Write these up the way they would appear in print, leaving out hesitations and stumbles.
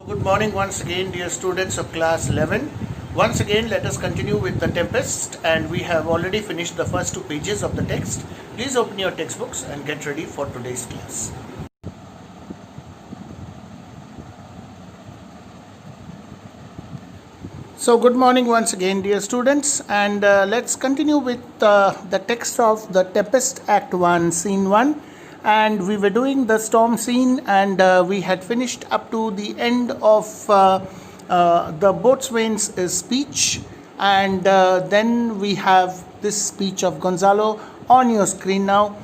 Good morning once again, dear students of class 11. Once again, let us continue with The Tempest, and we have already finished the first two pages of the text. Please open your textbooks and get ready for today's class. So, good morning once again, dear students, and let's continue with the text of The Tempest, Act 1, Scene 1. And we were doing the storm scene, and we had finished up to the end of the boatswain's speech, and then we have this speech of Gonzalo on your screen now,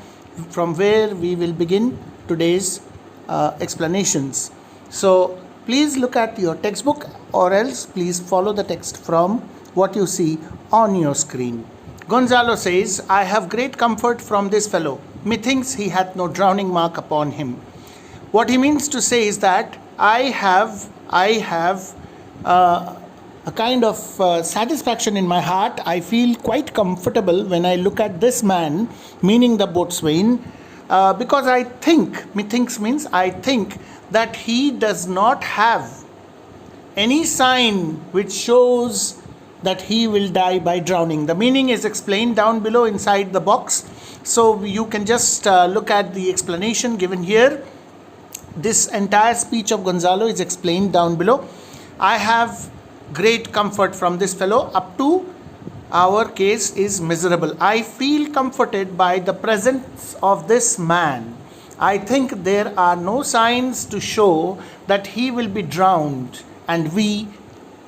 from where we will begin today's explanations. So please look at your textbook, or else please follow the text from what you see on your screen. Gonzalo says, "I have great comfort from this fellow. Methinks he hath no drowning mark upon him." What he means to say is that I have a kind of satisfaction in my heart. I feel quite comfortable when I look at this man, meaning the boatswain, because I think, methinks means I think, that he does not have any sign which shows that he will die by drowning. The meaning is explained down below inside the box. So you can just look at the explanation given here. This entire speech of Gonzalo is explained down below. I have great comfort from this fellow, up to our case is miserable. I feel comforted by the presence of this man. I think there are no signs to show that he will be drowned, and we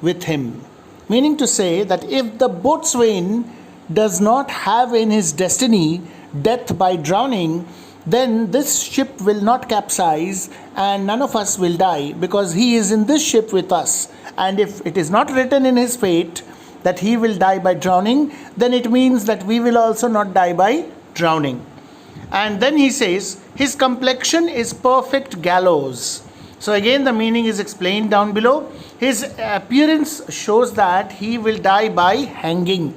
with him. Meaning to say that if the boatswain does not have in his destiny death by drowning, then this ship will not capsize and none of us will die, because he is in this ship with us. And if it is not written in his fate that he will die by drowning, then it means that we will also not die by drowning. And then he says, his complexion is perfect gallows. So again, the meaning is explained down below. His appearance shows that he will die by hanging.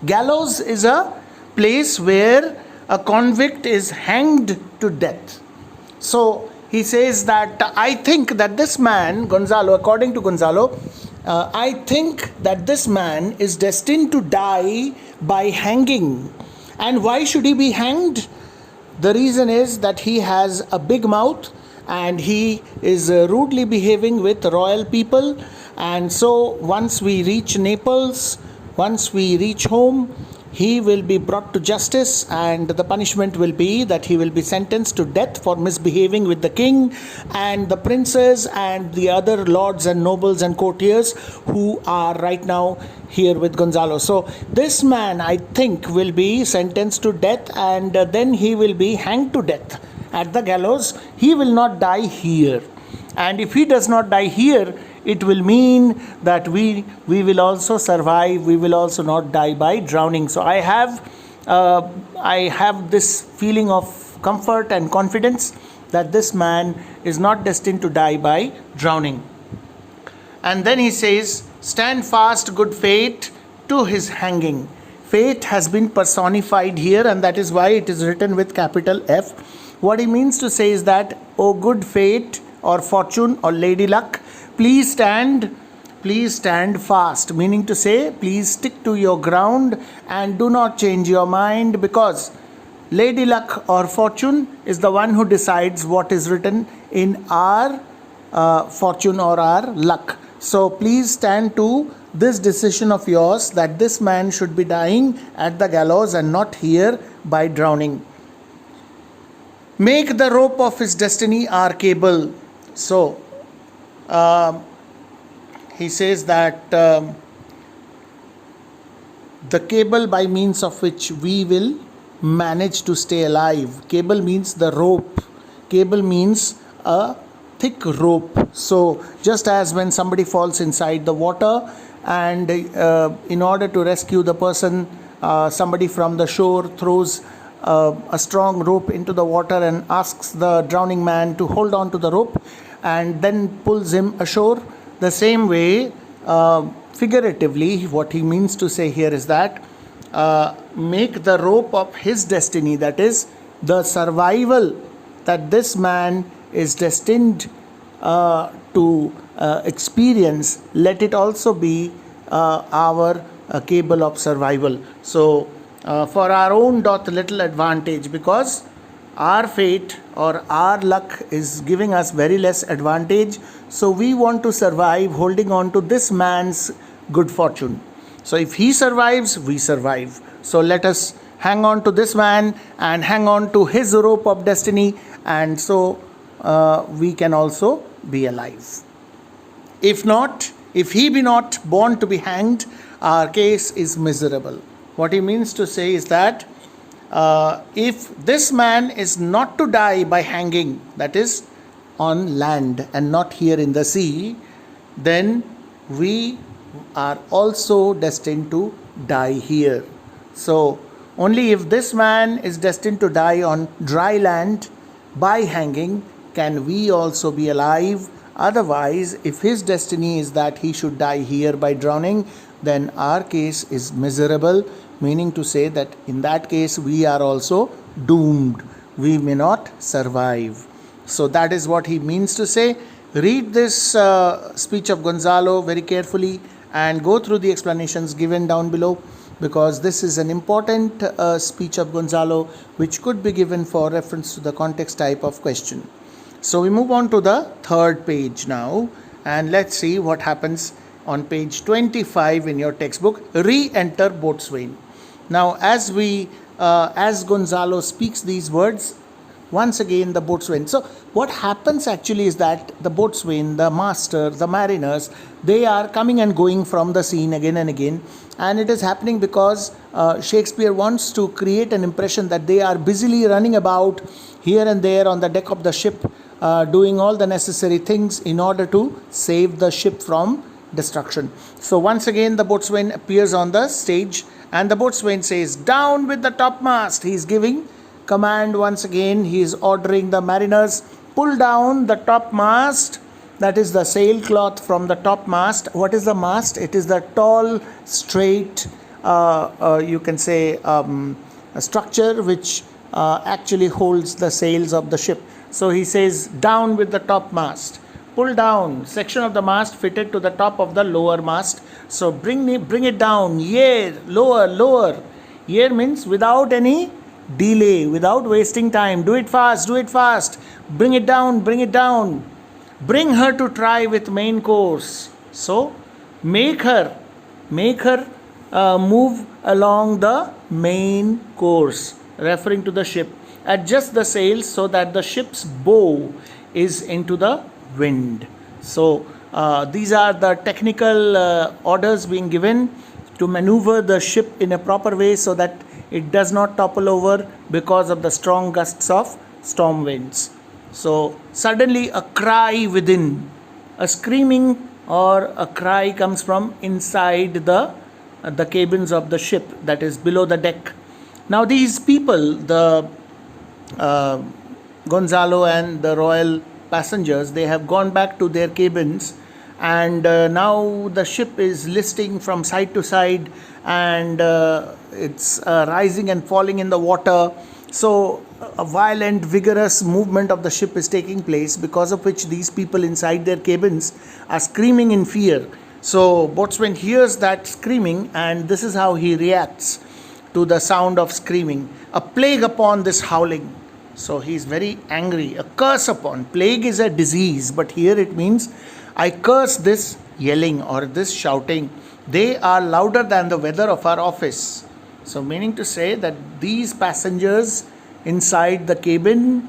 Gallows is a place where a convict is hanged to death. So he says that I think that this man, Gonzalo, according to Gonzalo, I think that this man is destined to die by hanging. And why should he be hanged? The reason is that he has a big mouth, and he is rudely behaving with royal people. And so once we reach Naples, once we reach home, he will be brought to justice, and the punishment will be that he will be sentenced to death for misbehaving with the king and the princes and the other lords and nobles and courtiers who are right now here with Gonzalo. So this man, I think, will be sentenced to death, and then he will be hanged to death at the gallows. He will not die here. And if he does not die here, it will mean that we will also survive. We will also not die by drowning. So I have this feeling of comfort and confidence that this man is not destined to die by drowning. And then he says, stand fast, good fate, to his hanging. Fate has been personified here, and that is why it is written with capital F. What he means to say is that, oh good fate, or fortune, or lady luck, please stand fast. Meaning to say, please stick to your ground and do not change your mind, because lady luck or fortune is the one who decides what is written in our fortune or our luck. So please stand to this decision of yours, that this man should be dying at the gallows and not here by drowning. Make the rope of his destiny our cable. So he says that the cable by means of which we will manage to stay alive. Cable means the rope. Cable means a thick rope. So just as when somebody falls inside the water, and in order to rescue the person, somebody from the shore throws a strong rope into the water and asks the drowning man to hold on to the rope and then pulls him ashore. The same way, figuratively, what he means to say here is that make the rope of his destiny, that is, the survival that this man is destined to experience, let it also be our cable of survival. So, for our own doth little advantage, because our fate or our luck is giving us very less advantage, so we want to survive holding on to this man's good fortune. So if he survives, we survive. So let us hang on to this man and hang on to his rope of destiny, and so we can also be alive. If not, if he be not born to be hanged, our case is miserable. What he means to say is that if this man is not to die by hanging, that is on land and not here in the sea, then we are also destined to die here. So, only if this man is destined to die on dry land by hanging can we also be alive. Otherwise, if his destiny is that he should die here by drowning, then our case is miserable, meaning to say that in that case we are also doomed. We may not survive. So that is what he means to say. Read this speech of Gonzalo very carefully and go through the explanations given down below, because this is an important speech of Gonzalo which could be given for reference to the context type of question. So we move on to the third page now, and let's see what happens on page 25 in your textbook. Re-enter boatswain. Now as Gonzalo speaks these words, once again the boatswain. So what happens actually is that the boatswain, the master, the mariners, they are coming and going from the scene again and again, and it is happening because Shakespeare wants to create an impression that they are busily running about here and there on the deck of the ship, doing all the necessary things in order to save the ship from destruction. So once again the boatswain appears on the stage, and the boatswain says, "Down with the topmast." He is giving command once again. He is ordering the mariners, pull down the topmast, that is the sailcloth from the topmast. What is the mast? It is the tall, straight, you can say, a structure which actually holds the sails of the ship. So he says, down with the topmast. Pull down section of the mast fitted to the top of the lower mast. So bring it down. Yea, lower, lower. Yea means without any delay, without wasting time. Do it fast, do it fast. Bring it down, bring it down. Bring her to try with main course. So make her move along the main course, referring to the ship. Adjust the sails so that the ship's bow is into the wind. So these are the technical orders being given to maneuver the ship in a proper way so that it does not topple over because of the strong gusts of storm winds. So suddenly a cry within, a screaming or a cry comes from inside the cabins of the ship, that is below the deck. Now these people, the Gonzalo and the royal passengers, they have gone back to their cabins, and now the ship is listing from side to side, and it's rising and falling in the water. So a violent, vigorous movement of the ship is taking place, because of which these people inside their cabins are screaming in fear. So boatswain hears that screaming, and this is how he reacts to the sound of screaming. A plague upon this howling. So he is very angry. A curse upon. Plague is a disease, but here it means I curse this yelling or this shouting. They are louder than the weather of our office. So meaning to say that these passengers inside the cabin,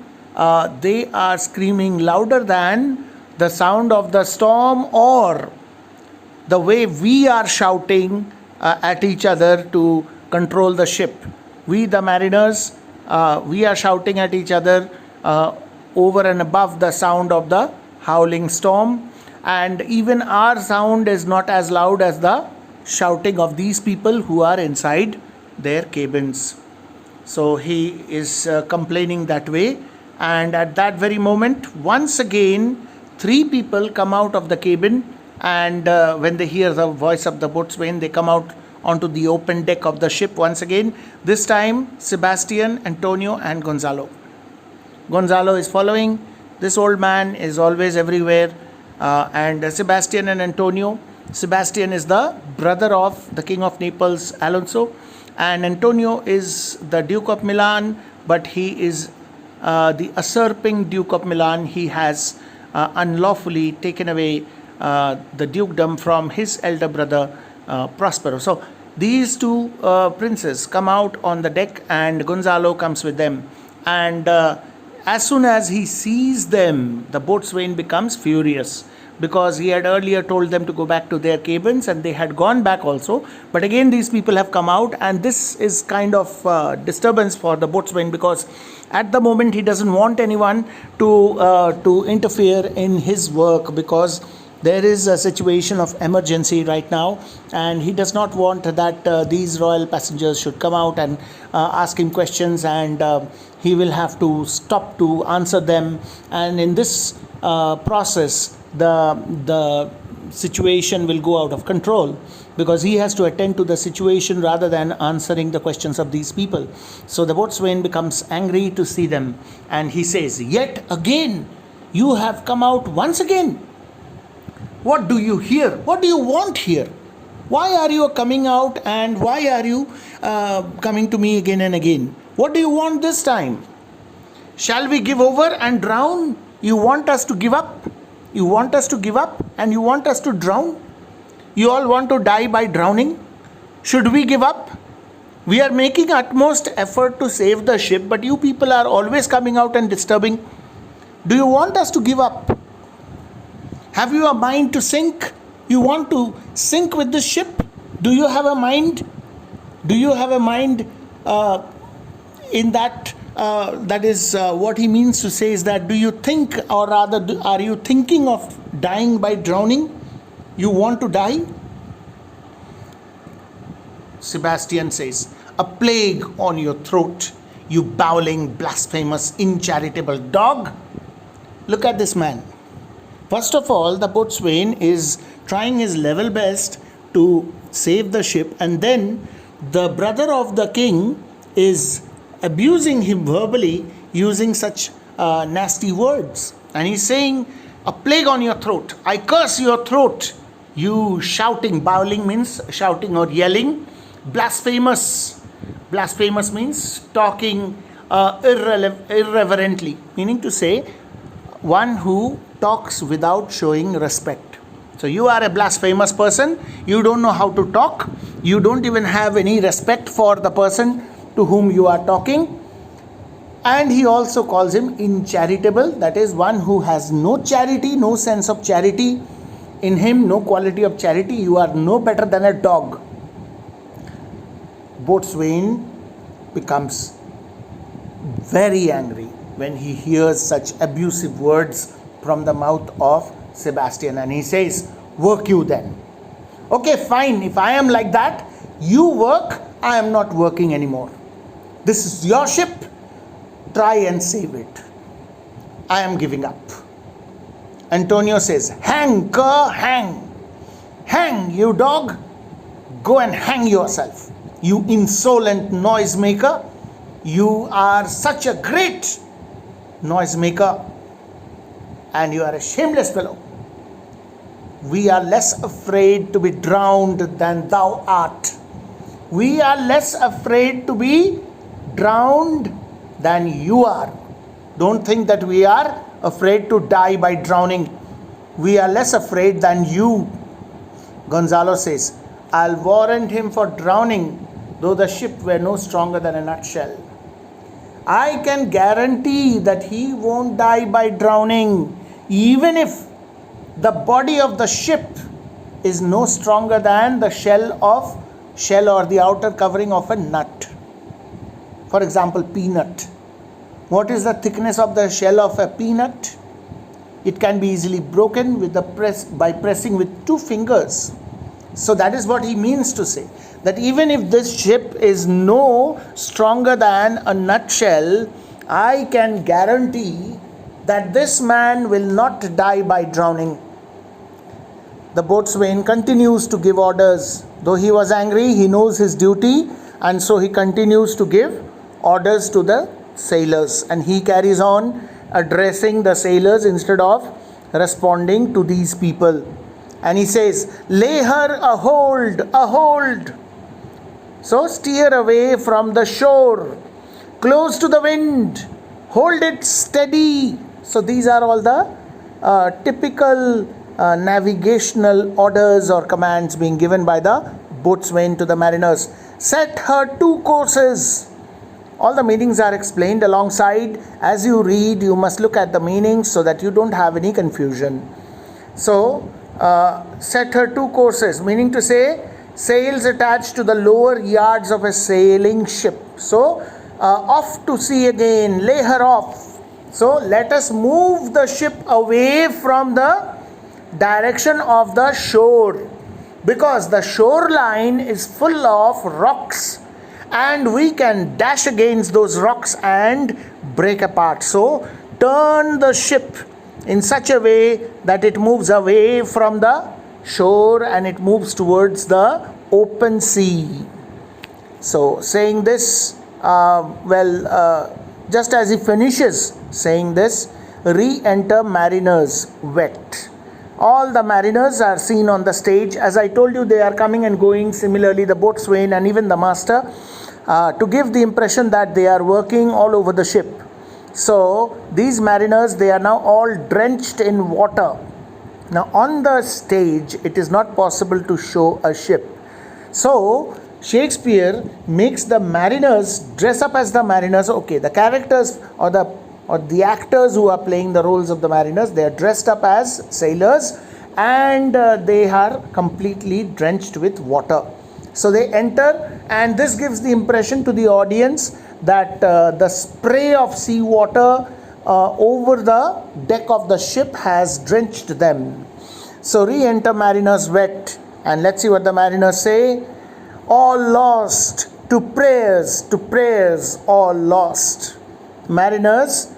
they are screaming louder than the sound of the storm, or the way we are shouting at each other to control the ship. We, the mariners, we are shouting at each other over and above the sound of the howling storm, and even our sound is not as loud as the shouting of these people who are inside their cabins. So he is complaining that way, and at that very moment, once again, 3 people come out of the cabin, and when they hear the voice of the boatswain, they come out onto the open deck of the ship once again. This time Sebastian, Antonio and Gonzalo. Gonzalo is following. This old man is always everywhere. and Sebastian and Antonio. Sebastian is the brother of the King of Naples, Alonso, and Antonio is the Duke of Milan, but he is the usurping Duke of Milan. He has unlawfully taken away the dukedom from his elder brother Prospero. So these two princes come out on the deck, and Gonzalo comes with them. And as soon as he sees them, the boatswain becomes furious, because he had earlier told them to go back to their cabins, and they had gone back also. But again, these people have come out, and this is kind of disturbance for the boatswain, because at the moment he doesn't want anyone to interfere in his work, because there is a situation of emergency right now, and he does not want that these royal passengers should come out and ask him questions, and he will have to stop to answer them. And in this process, the situation will go out of control, because he has to attend to the situation rather than answering the questions of these people. So the boatswain becomes angry to see them, and he says, "Yet again, you have come out once again. What do you hear? What do you want here? Why are you coming out, and why are you coming to me again and again? What do you want this time? Shall we give over and drown? You want us to give up? You want us to give up, and you want us to drown? You all want to die by drowning? Should we give up? We are making utmost effort to save the ship, but you people are always coming out and disturbing. Do you want us to give up? Have you a mind to sink? You want to sink with this ship? Do you have a mind? Do you have a mind in that? That is what he means to say, is that, do you think, or rather are you thinking of dying by drowning? You want to die? Sebastian says, "A plague on your throat, you bowling, blasphemous, incharitable dog." Look at this man. First of all, the boatswain is trying his level best to save the ship, and then the brother of the king is abusing him verbally using such nasty words. And he's saying, "A plague on your throat. I curse your throat. You shouting." Bowling means shouting or yelling. Blasphemous. Blasphemous means talking irreverently, meaning to say one who talks without showing respect. So you are a blasphemous person. You don't know how to talk. You don't even have any respect for the person to whom you are talking. And he also calls him incharitable, that is, one who has no charity, no sense of charity in him, no quality of charity. You are no better than a dog. Boatswain becomes very angry when he hears such abusive words from the mouth of Sebastian, and he says, "Work you then. Okay, fine. If I am like that, you work. I am not working anymore. This is your ship. Try and save it. I am giving up." Antonio says, "Hang, cur, hang. Hang, you dog. Go and hang yourself. You insolent noisemaker. You are such a great noisemaker, and you are a shameless fellow. We are less afraid to be drowned than thou art. We are less afraid to be drowned than you are. Don't think that we are afraid to die by drowning. We are less afraid than you." Gonzalo says, "I'll warrant him for drowning, though the ship were no stronger than a nutshell. I can guarantee that he won't die by drowning, even if the body of the ship is no stronger than the shell or the outer covering of a nut. For example, peanut. What is the thickness of the shell of a peanut? It can be easily broken by pressing with 2 fingers. So that is what he means to say, that even if this ship is no stronger than a nutshell, I can guarantee that this man will not die by drowning." The boatswain continues to give orders. Though he was angry, he knows his duty, and so he continues to give orders to the sailors, and he carries on addressing the sailors instead of responding to these people. And he says, lay her a hold, a hold. So steer away from the shore, close to the wind, hold it steady. So these are all the typical navigational orders or commands being given by the boatswain to the mariners. Set her 2 courses. All the meanings are explained alongside. As you read, you must look at the meanings so that you don't have any confusion. So, set her 2 courses, meaning to say, sails attached to the lower yards of a sailing ship. So, off to sea again, lay her off. So, let us move the ship away from the direction of the shore, because the shoreline is full of rocks and we can dash against those rocks and break apart. So turn the ship in such a way that it moves away from the shore and it moves towards the open sea. So saying this, just as he finishes saying this, re-enter mariners wet. All the mariners are seen on the stage. As I told you, they are coming and going. Similarly, the boatswain and even the master, to give the impression that they are working all over the ship. So these mariners, they are now all drenched in water. Now on the stage, it is not possible to show a ship. So Shakespeare makes the mariners dress up as the mariners. Okay, the characters or the actors who are playing the roles of the mariners, they are dressed up as sailors and they are completely drenched with water. So they enter, and this gives the impression to the audience that the spray of seawater over the deck of the ship has drenched them. So re-enter mariners wet, and let's see what the mariners say. All lost, to prayers, all lost. Mariners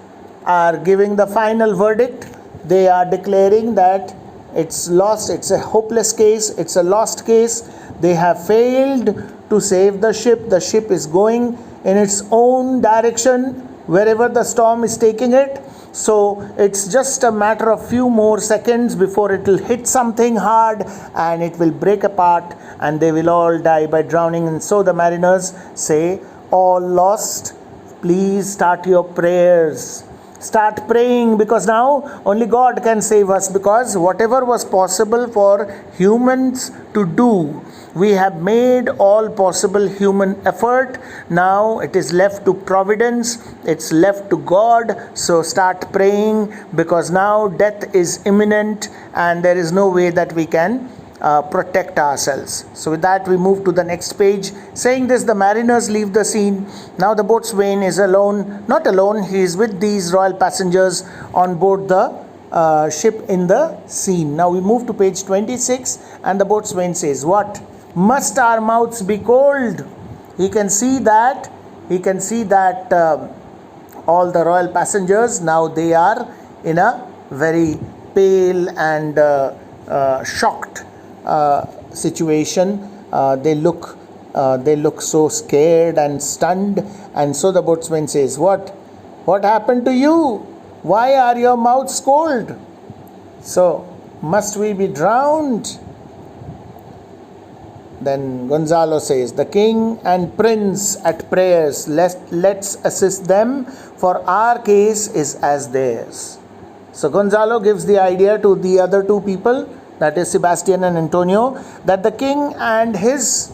are giving the final verdict. They are declaring that it's lost, it's a hopeless case, it's a lost case. They have failed to save the ship. The ship is going in its own direction wherever the storm is taking it. So it's just a matter of few more seconds before it will hit something hard and it will break apart and they will all die by drowning. And so the mariners say, all lost, please start your prayers. Start praying, because now only God can save us, because whatever was possible for humans to do, we have made all possible human effort. Now it is left to providence, it's left to God. So start praying, because now death is imminent and there is no way that we can protect ourselves. So with that we move to the next page. Saying this, the mariners leave the scene. Now the boatswain is alone, not alone, he is with these royal passengers on board the ship in the scene. Now we move to page 26 and the boatswain says, what? Must our mouths be cold? He can see that all the royal passengers, now they are in a very pale and shocked situation. They look so scared and stunned, and so the boatswain says, what happened to you? Why are your mouths cold? So must we be drowned? Then Gonzalo says, the king and prince at prayers, let's assist them, for our case is as theirs. So Gonzalo gives the idea to the other two people, that is Sebastian and Antonio, that the king and his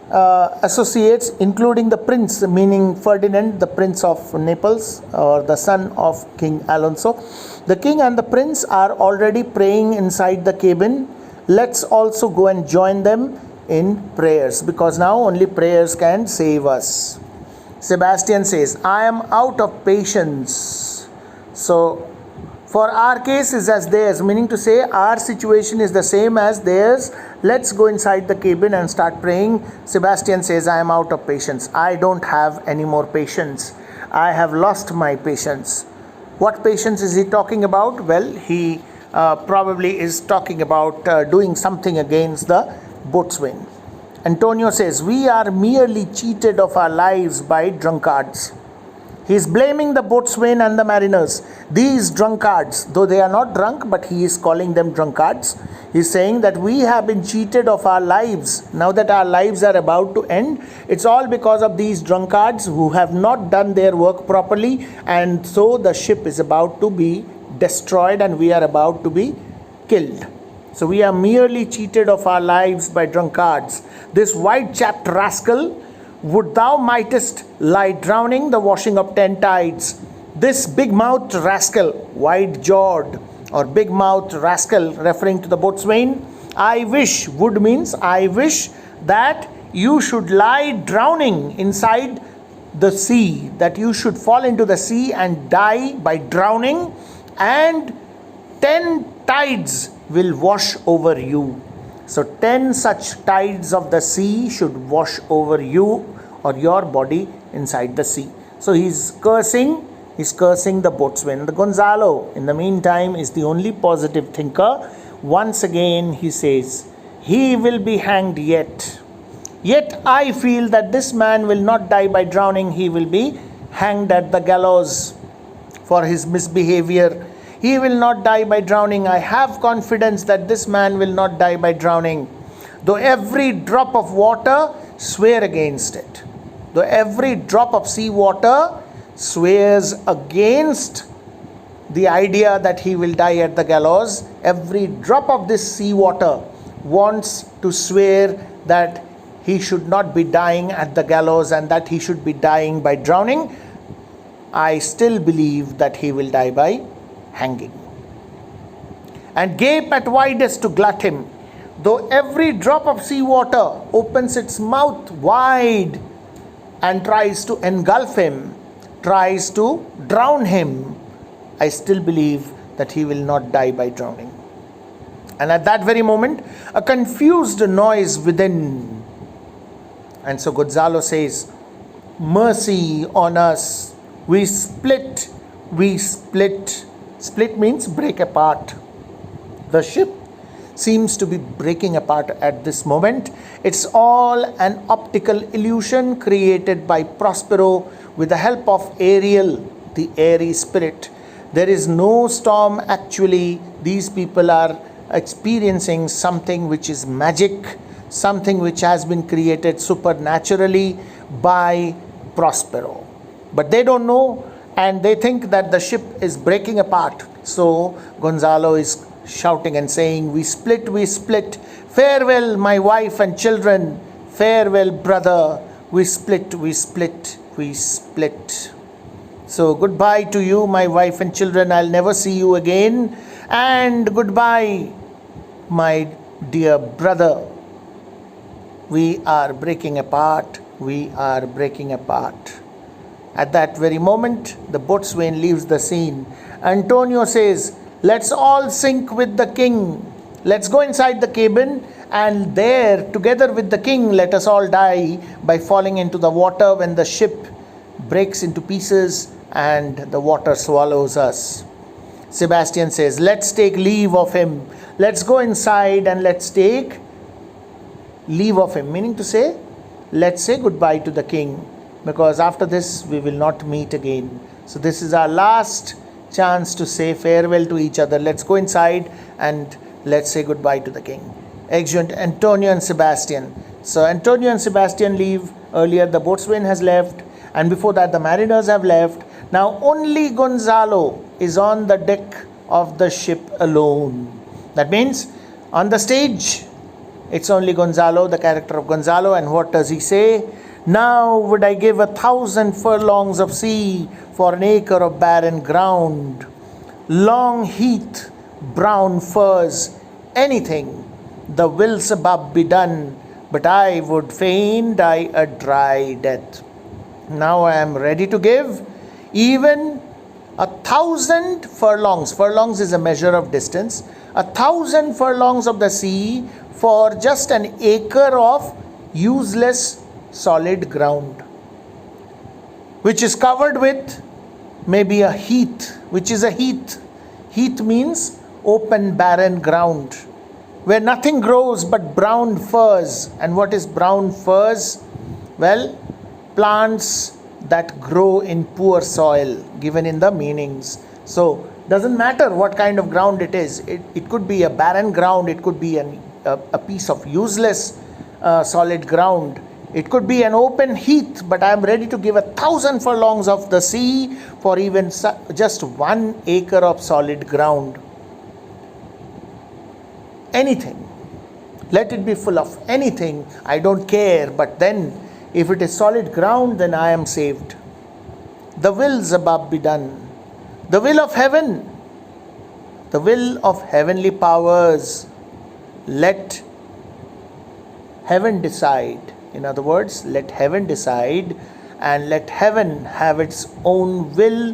associates, including the prince, meaning Ferdinand, the prince of Naples, or the son of King Alonso, the king and the prince are already praying inside the cabin. Let's also go and join them in prayers, because now only prayers can save us. Sebastian says, I am out of patience. So for our case is as theirs, meaning to say our situation is the same as theirs. Let's go inside the cabin and start praying. Sebastian says, I am out of patience. I don't have any more patience. I have lost my patience. What patience is he talking about? Well, he probably is talking about doing something against the boatswain. Antonio says, we are merely cheated of our lives by drunkards. He is blaming the boatswain and the mariners. These drunkards, though they are not drunk, but he is calling them drunkards. He is saying that we have been cheated of our lives. Now that our lives are about to end, it's all because of these drunkards who have not done their work properly, and so the ship is about to be destroyed and we are about to be killed. So we are merely cheated of our lives by drunkards. This white-chapped rascal, would thou mightest lie drowning the washing of 10 tides. This big-mouthed rascal, wide-jawed or big-mouthed rascal, referring to the boatswain, I wish, would means I wish that you should lie drowning inside the sea, that you should fall into the sea and die by drowning, and 10 tides will wash over you. So 10 such tides of the sea should wash over you or your body inside the sea. So he's cursing the boatswain. The Gonzalo, in the meantime, is the only positive thinker. Once again he says, he will be hanged yet. Yet I feel that this man will not die by drowning, he will be hanged at the gallows for his misbehavior. He will not die by drowning. I have confidence that this man will not die by drowning. Though every drop of water swear against it. Though every drop of sea water swears against the idea that he will die at the gallows, every drop of this sea water wants to swear that he should not be dying at the gallows and that he should be dying by drowning. I still believe that he will die by hanging. And gape at widest to glut him, though every drop of sea water opens its mouth wide and tries to engulf him, tries to drown him, I still believe that he will not die by drowning. And at that very moment, a confused noise within. And so Gonzalo says, mercy on us. We split. Split means break apart. The ship seems to be breaking apart at this moment. It's all an optical illusion created by Prospero with the help of Ariel, the airy spirit. There is no storm actually. These people are experiencing something which is magic, something which has been created supernaturally by Prospero. But they don't know, and they think that the ship is breaking apart. So Gonzalo is shouting and saying, we split, we split. Farewell, my wife and children. Farewell, brother. We split, we split, we split. So goodbye to you, my wife and children. I'll never see you again. And goodbye, my dear brother. We are breaking apart. We are breaking apart. At that very moment, the boatswain leaves the scene. Antonio says, let's all sink with the king. Let's go inside the cabin, and there, together with the king, let us all die by falling into the water when the ship breaks into pieces and the water swallows us. Sebastian says, let's take leave of him. Let's go inside and let's take leave of him. Meaning to say, let's say goodbye to the king, because after this we will not meet again. So this is our last chance to say farewell to each other. Let's go inside and let's say goodbye to the king. Exeunt Antonio and Sebastian. So Antonio and Sebastian leave. Earlier the boatswain has left, and before that the mariners have left. Now only Gonzalo is on the deck of the ship alone. That means on the stage it's only Gonzalo, the character of Gonzalo. And what does he say? Now would I give 1,000 furlongs of sea for an acre of barren ground, long heath, brown furs, anything, the will's above be done, but I would fain die a dry death. Now I am ready to give even 1,000 furlongs. Furlongs is a measure of distance. 1,000 furlongs of the sea for just an acre of useless solid ground, which is covered with maybe a heath. Which is a heath? Heath means open barren ground where nothing grows but brown furs. And what is brown furs? Well, plants that grow in poor soil, given in the meanings. So, doesn't matter what kind of ground it is. It could be a barren ground, it could be a piece of useless solid ground, it could be an open heath, but I am ready to give 1,000 furlongs of the sea for even just 1 acre of solid ground. Anything. Let it be full of anything, I don't care, but then if it is solid ground, then I am saved. The will's above be done. The will of heaven, the will of heavenly powers, let heaven decide. In other words, let heaven decide and let heaven have its own will.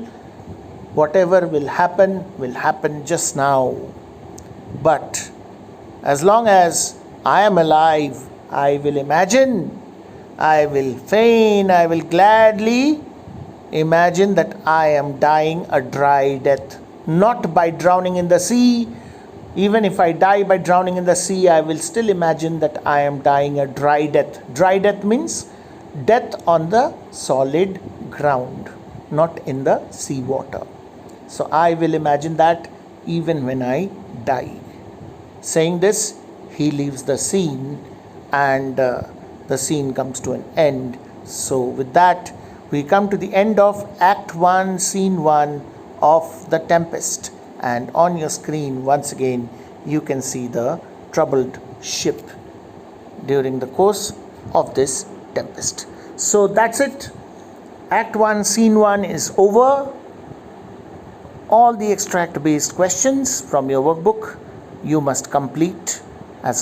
Whatever will happen just now. But as long as I am alive, I will imagine, I will feign, I will gladly imagine that I am dying a dry death, not by drowning in the sea. Even if I die by drowning in the sea, I will still imagine that I am dying a dry death. Dry death means death on the solid ground, not in the sea water. So I will imagine that even when I die. Saying this, he leaves the scene and the scene comes to an end. So with that, we come to the end of Act 1, Scene 1 of The Tempest. And on your screen, once again, you can see the troubled ship during the course of this tempest. So that's it. Act 1, Scene 1 is over. All the extract based questions from your workbook you must complete as